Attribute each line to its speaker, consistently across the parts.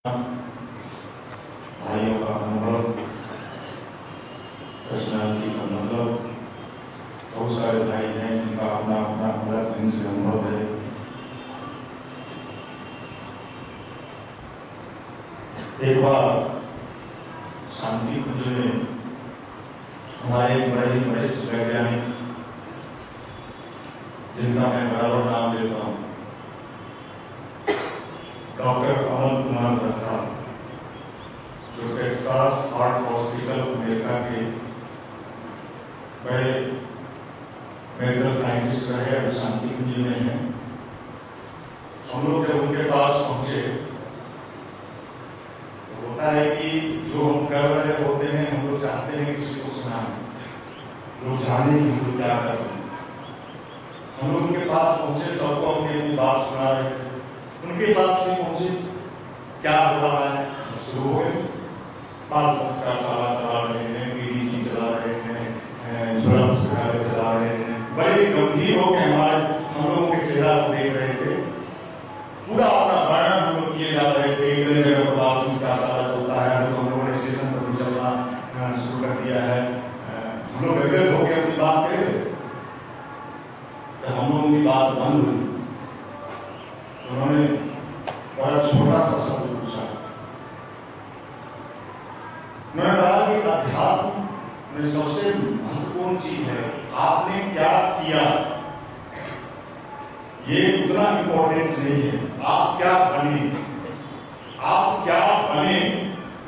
Speaker 1: भाइयों का अनुभव, पर्सनालिटी का मतलब, बहुत सारे भाई हैं जिनका अपना अपना अलग ढंग से अनुभव है। एक बार शांति कुंज में हमारे एक बड़े ही वरिष्ठ वैज्ञानिक, जिनका मैं बराबर नाम लेता हूँ, डॉक्टर अमल कुमार दत्ता, जो टेक्सास हार्ट हॉस्पिटल अमेरिका के बड़े मेडिकल साइंटिस्ट रहे, अब शांति कुंज में हैं। हम लोग जब उनके पास पहुंचे तो होता है कि जो हम कर रहे होते हैं हम लोग चाहते हैं किसी को सुनाएं, लोग जाने कि हम लोग क्या कर रहे हैं। हम लोग उनके पास पहुंचे, सबको अपनी अपनी बात सुना रहे थे। उनके पास से पहुंचे, क्या हो रहा है, शुरू हो गए। बाल संस्कार शाला चला रहे हैं, पीडीसी चला रहे हैं, झोला पुस्तकालय चला रहे हैं। बड़े गंभीर होकर हम लोगों के चेहरा को देख रहे थे। पूरा अपना वर्णन हम लोग किए जा रहे थे। कई जगह पर बाल संस्कार शाला चलता है, तो हम लोगों ने स्टेशन पर भी चलना शुरू कर दिया है। हम लोग व्यग्र होकर अपनी बात करें, हम लोगों की बात बंद हुई तो उन्होंने बड़ा छोटा सा शब्द पूछा। उन्होंने कहा कि अध्यात्म में सबसे महत्वपूर्ण चीज है आपने क्या किया। ये उतना इंपॉर्टेंट नहीं है, आप क्या बने, आप क्या बने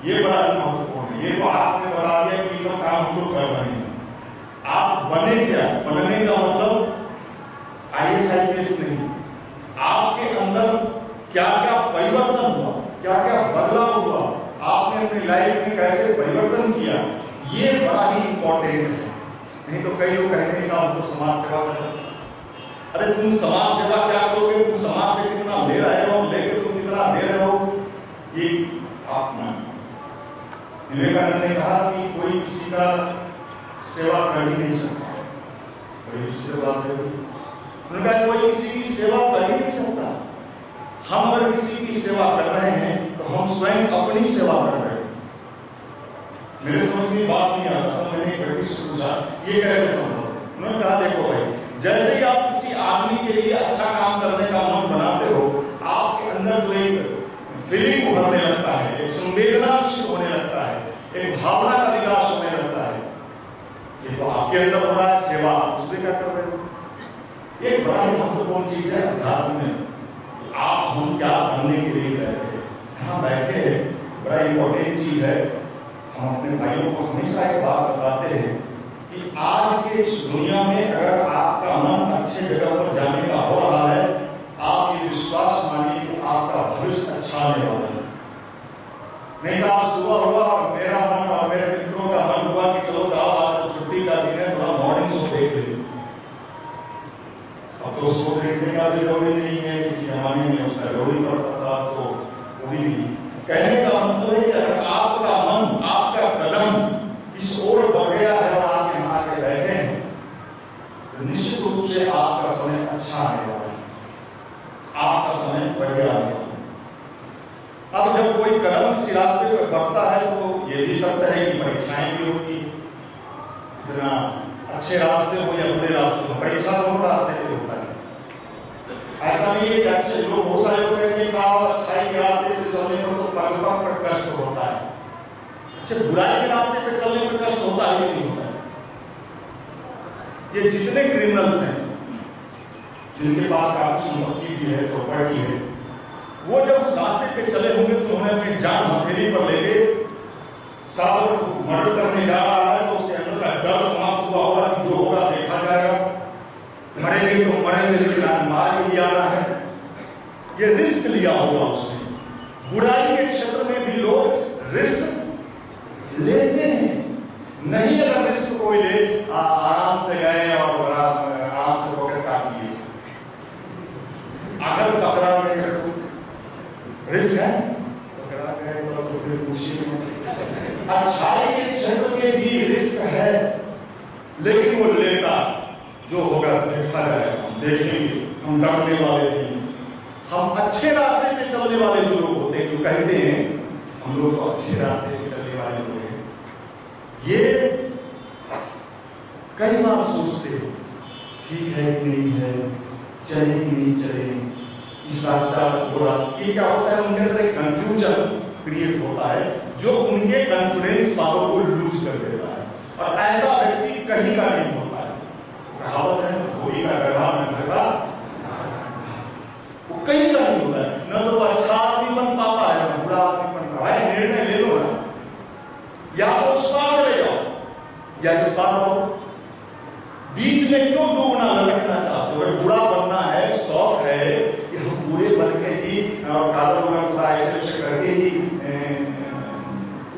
Speaker 1: ये बड़ा महत्वपूर्ण है। ये तो आपने बता दिया कि सब काम हम लोग कर रहे हैं, आप बने क्या। बनने का मतलब IAS IPS नहीं, आपके अंदर क्या क्या परिवर्तन हुआ, क्या क्या बदलाव हुआ, आपने अपनी लाइफ में कैसे परिवर्तन किया, ये बड़ा ही इंपॉर्टेंट है। नहीं तो कई लोग कहते हैं साहब तो समाज सेवा कर रहे। अरे तुम समाज सेवा क्या करोगे, तुम समाज से कितना ले रहे हो, लेके तुम कितना दे रहे हो, ये आप ना। विवेकानंद ने कहा कि कोई किसी का सेवा कर ही नहीं सकता। बड़ी विचित्र बात है। उन्होंने कहा कोई किसी की सेवा कर ही नहीं सकता। हम अगर किसी की सेवा कर रहे हैं तो हम स्वयं अपनी सेवा कर रहे हैं। मेरे समझ में बात नहीं आता, तो मैंने एक व्यक्ति से पूछा ये कैसे संभव है। उन्होंने कहा देखो भाई, जैसे ही आप किसी आदमी के लिए अच्छा काम करने का मन बनाते हो, आपके अंदर जो एक फीलिंग उभरने लगता है, एक संवेदना होने लगता है, एक भावना का विकास होने लगता है। ये तो आपके अंदर हो रहा है, सेवा दूसरे का कर रहे हो। ये बड़ा ही महत्वपूर्ण चीज है अध्यात्म में। आप हम क्या बनने के लिए बैठे हैं, यहाँ बैठे हैं, बड़ा इंपॉर्टेंट चीज है। हम अपने भाइयों को हमेशा एक बात बताते हैं कि आज के इस दुनिया में अगर आपका मन अच्छे जगह पर जाने का हो रहा है, आप ये विश्वास मानिए कि आपका भविष्य अच्छा आने वाला है। नहीं साहब सुबह हुआ और मेरा मन और मेरे मित्रों का मन हुआ कि चलो साहब आज तो छुट्टी का दिन है, थोड़ा मॉर्निंग शो देख लीजिए। अब तो शो देखने का भी जरूरी नहीं है, किसी जमाने में उसका जरूरी पड़ता था तो वो भी नहीं। कहने का मतलब है कि अगर आपका मन, आपका कदम इस ओर बढ़ गया है और आप यहाँ आके बैठे हैं तो निश्चित रूप से आपका समय अच्छा आने वाला है, आपका समय बढ़िया आने वाला है। अब जब कोई कदम किसी रास्ते पर बढ़ता है तो ये भी सत्य है कि परीक्षाएं भी होती है। इतना अच्छे रास्ते हो या बुरे रास्ते हो, परीक्षा दोनों रास्ते पे होता है। ऐसा नहीं है कि अच्छे लोग, बहुत सारे लोग कहते हैं साहब अच्छाई के रास्ते पे चलने पर तो पल पर कष्ट होता है। अच्छे बुराई के रास्ते पे चलने पर कष्ट होता है कि नहीं होता है। ये जितने क्रिमिनल्स हैं जिनके पास काफी संपत्ति भी है, प्रॉपर्टी है, वो जब उस रास्ते पे चले होंगे तो उन्होंने अपनी जान हथेली पर लेके साहब मर्डर करने जा रहा है तो उसके अंदर का डर समाप्त हुआ होगा कि जो होगा देखा जाएगा, मरेंगे तो मरेंगे लेकिन मार के ही आना है। ये रिस्क लिया होगा उसने। बुराई के क्षेत्र में भी लोग रिस्क लेते हैं। नहीं अगर रिस्क कोई ले, आराम से गए और आराम से पॉकेट काट लिए। अगर पकड़ा गए रिस्क है, पकड़ा गए तो फिर पूछिए। अच्छाई के क्षेत्र में भी रिस्क है, लेकिन वो लेता जो होगा देखा जाएगा, हम देखेंगे, हम डरने वाले नहीं। हम अच्छे रास्ते पे चलने वाले जो लोग होते होते हैं जो कहते हैं हम लोग तो अच्छे रास्ते पे चलने वाले लोग हैं, ये कई बार सोचते हैं ठीक है कि नहीं है, चले कि नहीं चले, इस रास्ता बुरा। ये क्या होता है, उनके अंदर एक कंफ्यूजन क्रिएट होता है जो उनके कॉन्फिडेंस पावर को लूज कर देता है, और ऐसा व्यक्ति कहीं का नहीं होता है। कहावत है ना, धोबी का गधा न गधा, वो कहीं का नहीं होता है। न तो अच्छा आदमी बन पाता है न बुरा आदमी बन पाता है। निर्णय ले लो ना, या तो उस पार चले जाओ या इस पार आओ, बीच में क्यों डूबना लटकना चाहते हो? अगर बुरा बनना है, शौक है कि हम बुरे बन के ही और कालों में थोड़ा ऐसे करके ही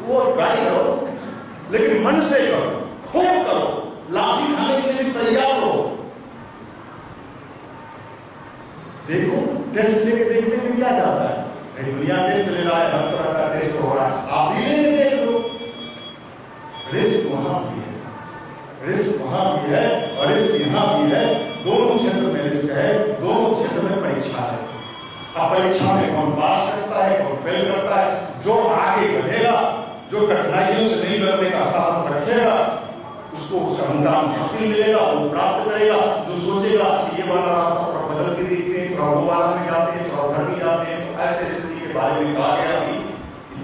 Speaker 1: वो ट्राई करो, लेकिन मन से करो, खूब करो, लाठी खाने के लिए तैयार हो। देखो टेस्ट लेके देखने में क्या जाता है, दुनिया टेस्ट ले रहा है, हर तरह का टेस्ट हो रहा है, आप भी लेके देख लो। रिस्क वहां भी है, रिस्क वहां भी है और रिस्क यहाँ भी है। दोनों क्षेत्र में रिस्क है, दोनों क्षेत्र में परीक्षा है। अब परीक्षा में कौन पास करता है, कौन फेल करता है। जो आगे बढ़ेगा, जो कठिनाइयों से नहीं लड़ने का साहस रखेगा, उसको उसका मुकाम हासिल मिलेगा, वो प्राप्त करेगा। जो सोचेगा अच्छा ये वाला रास्ता थोड़ा बदल के देखते हैं, थोड़ा वो वाला में जाते हैं, थोड़ा उधर भी जाते हैं, तो ऐसे स्थिति के बारे में कहा गया अभी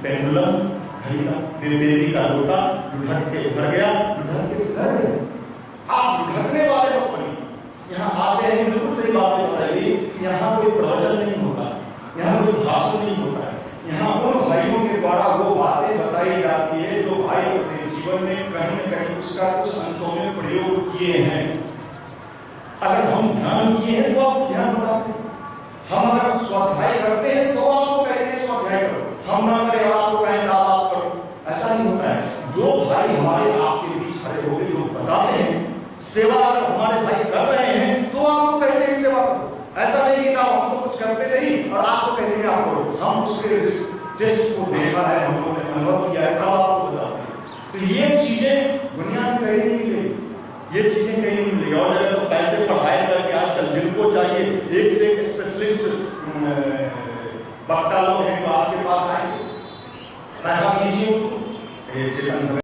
Speaker 1: पेंडुलम घड़ी का, बेदी का लोटा लुढ़क के उधर गया, लुढ़क के उधर गया। आप लुढ़कने वाले मत बनिए। यहाँ आते हैं, बिल्कुल सही बात बताइए कि यहाँ कोई प्रवचन नहीं होता, यहाँ कोई भाषण नहीं होता है। यहाँ उन भाइयों के द्वारा वो बातें बताई जाती है जो भाई अपने जीवन में कहीं न कहीं उसका कुछ अंशों में प्रयोग किए हैं। अगर हम ध्यान किए हैं तो आपको ध्यान बताते हैं, हम अगर स्वाध्याय करते हैं तो आपको कहते हैं स्वाध्याय करो, हम ना करें और आपको कहें साहब आप करो, ऐसा नहीं होता है। जो भाई हमारे आपके बीच खड़े होकर जो बताते हैं, सेवा अगर हमारे भाई कर रहे हैं तो आपको कहते हैं सेवा करो। ऐसा नहीं कि हम तो कुछ करते नहीं और आपको कहते हैं आप करो। हम उसके टेस्ट को देखा है, हम लोगों ने अनुभव किया है, तब आपको बताते हैं। तो ये चीजें दुनिया में कहीं नहीं मिलेगी, ये चीजें कहीं नहीं मिलेगी। और जगह तो पैसे पढ़ाई करके आजकल जिनको चाहिए एक से एक स्पेशलिस्ट वक्ता लोग हैं जो आपके पास आएंगे, पैसा दीजिए, ये चेतन